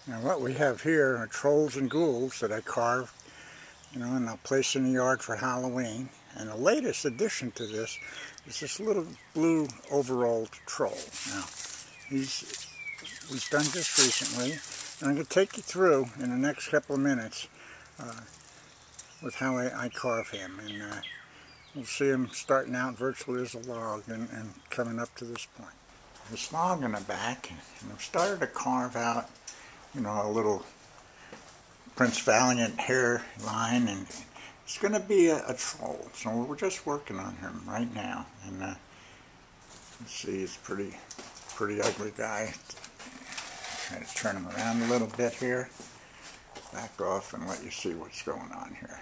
Now what we have here are trolls and ghouls that I carved, and I'll place in the yard for Halloween. And the latest addition to this is this little blue overalled troll. Now, he was done just recently, and I'm going to take you through in the next couple of minutes with how I carve him. And we'll see him starting out virtually as a log and coming up to this point. This log in the back, and I've started to carve out a little Prince Valiant hairline, and it's going to be a troll. So we're just working on him right now, and let's see, he's a pretty ugly guy. Try to turn him around a little bit here, back off, and let you see what's going on here.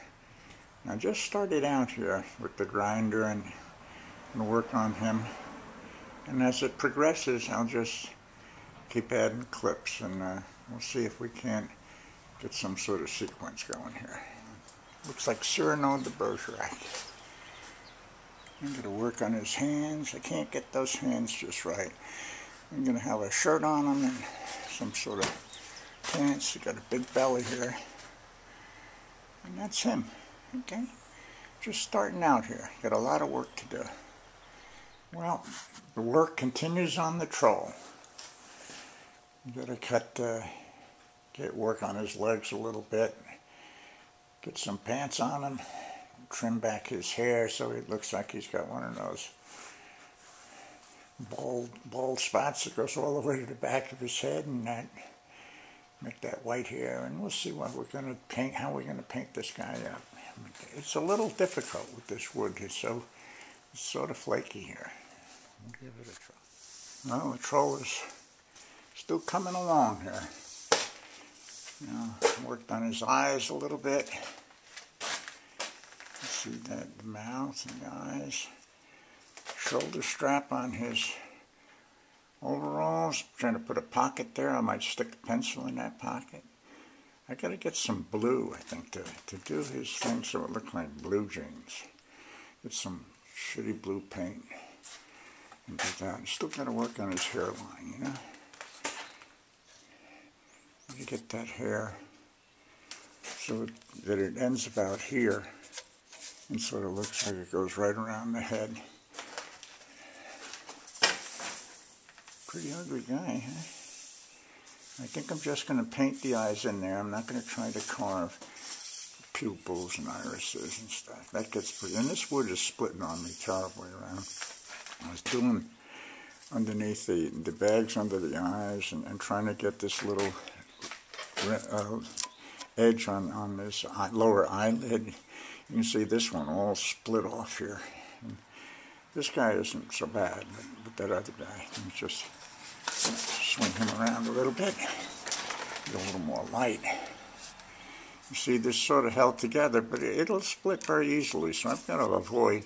Now, just started out here with the grinder and work on him, and as it progresses, I'll just keep adding clips, and we'll see if we can't get some sort of sequence going here. Looks like Cyrano de Bergerac. I'm going to work on his hands. I can't get those hands just right. I'm going to have a shirt on him and some sort of pants. He's got a big belly here. And that's him. Okay? Just starting out here. Got a lot of work to do. Well, the work continues on the troll. You got to get work on his legs a little bit. Get some pants on him. Trim back his hair so it looks like he's got one of those bald spots that goes all the way to the back of his head, and make that white hair. And we'll see what we're going to paint, how we're going to paint this guy up. It's a little difficult with this wood. It's sort of flaky here. We'll give it a try. Well, the troll is still coming along here. Worked on his eyes a little bit. See that, the mouth and the eyes. Shoulder strap on his overalls. Trying to put a pocket there. I might stick a pencil in that pocket. I got to get some blue, I think, to do his thing so it looks like blue jeans. Get some shitty blue paint and do that. Still got to work on his hairline, You get that hair so that it ends about here and sort of looks like it goes right around the head. Pretty ugly guy, huh? I think I'm just going to paint the eyes in there. I'm not going to try to carve pupils and irises and stuff. That gets pretty... And this wood is splitting on me terribly around. I was doing underneath the bags under the eyes and trying to get this little edge on this lower eyelid. You can see this one all split off here. And this guy isn't so bad, but that other guy, you just swing him around a little bit, get a little more light. You see, this sort of held together, but it'll split very easily, so I've got to avoid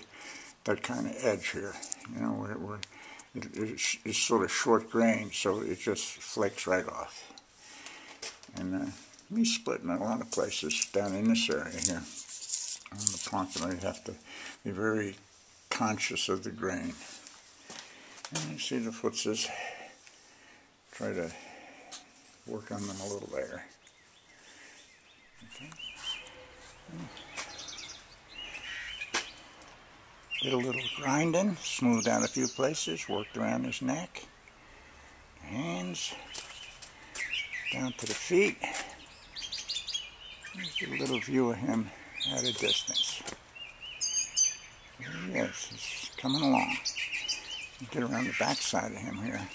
that kind of edge here, where it's sort of short grained, so it just flakes right off. And me splitting in a lot of places down in this area here. On the pocket, I have to be very conscious of the grain. And you see the footses. Try to work on them a little there. Okay. Did a little grinding, smoothed out a few places, worked around his neck, hands, down to the feet. Here's a little view of him at a distance. There he is. He's coming along. Get around the back side of him here.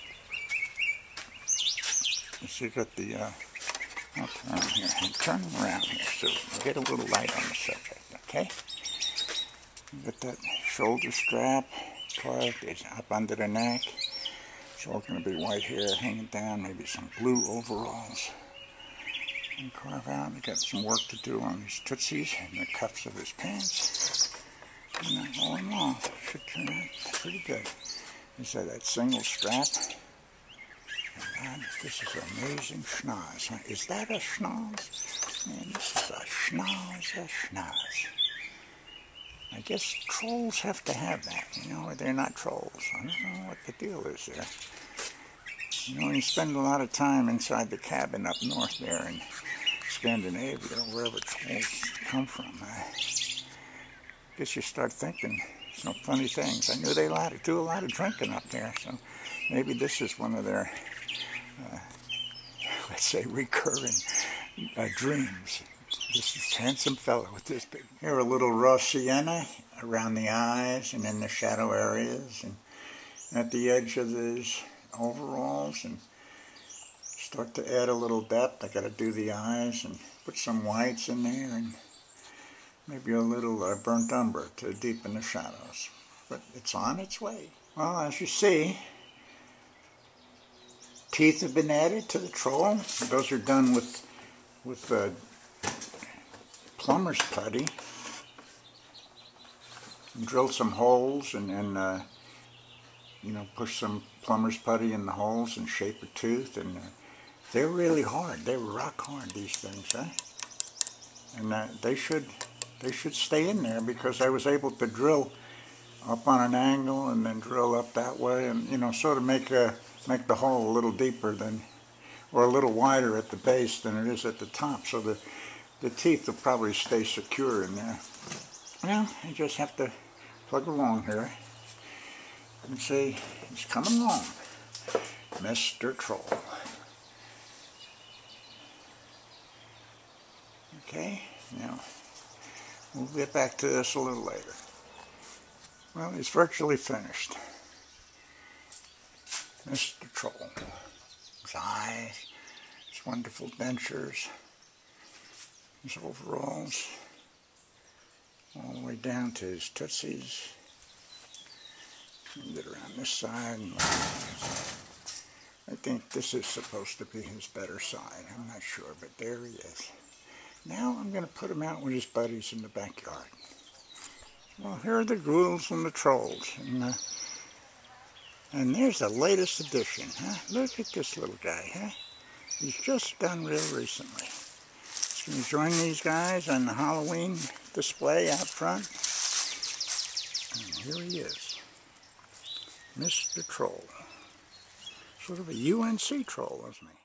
So you got the, I'll turn here. Turn him around here so we get a little light on the subject, okay? You got that shoulder strap carved up under the neck. It's all going to be white hair hanging down, maybe some blue overalls. And carve out. We got some work to do on these tootsies and the cuffs of his pants. And all in all, should turn out pretty good. He said that single strap. And this is amazing schnoz. Huh? Is that a schnoz? Man, this is a schnoz. I guess trolls have to have that, or they're not trolls. I don't know what the deal is there. You know, you spend a lot of time inside the cabin up north there in Scandinavia, or wherever trolls come from. I guess you start thinking some funny things. I knew they do a lot of drinking up there, so maybe this is one of their, let's say, recurring dreams. This handsome fellow with this big. Here a little raw sienna around the eyes and in the shadow areas and at the edge of these overalls, and start to add a little depth. I got to do the eyes and put some whites in there and maybe a little burnt umber to deepen the shadows. But it's on its way. Well, as you see, teeth have been added to the troll. Those are done with plumber's putty. And drill some holes and you know, push some plumber's putty in the holes and shape a tooth. And they're really hard. They're rock hard, these things, huh? And they should stay in there, because I was able to drill up on an angle and then drill up that way, and you know, sort of make the hole a little deeper than, or a little wider at the base than it is at the top, so the teeth will probably stay secure in there. Well, I just have to plug along here and see, he's coming along, Mr. Troll. Okay, now we'll get back to this a little later. Well, he's virtually finished. Mr. Troll. His eyes, his wonderful dentures, his overalls, all the way down to his tootsies. Get around this side. I think this is supposed to be his better side. I'm not sure, but there he is. Now I'm going to put him out with his buddies in the backyard. Well, here are the ghouls and the trolls. And there's the latest edition, huh? Look at this little guy, huh? He's just done real recently. He's going to join these guys on the Halloween display out front. And here he is, Mr. Troll. Sort of a UNC troll, isn't he?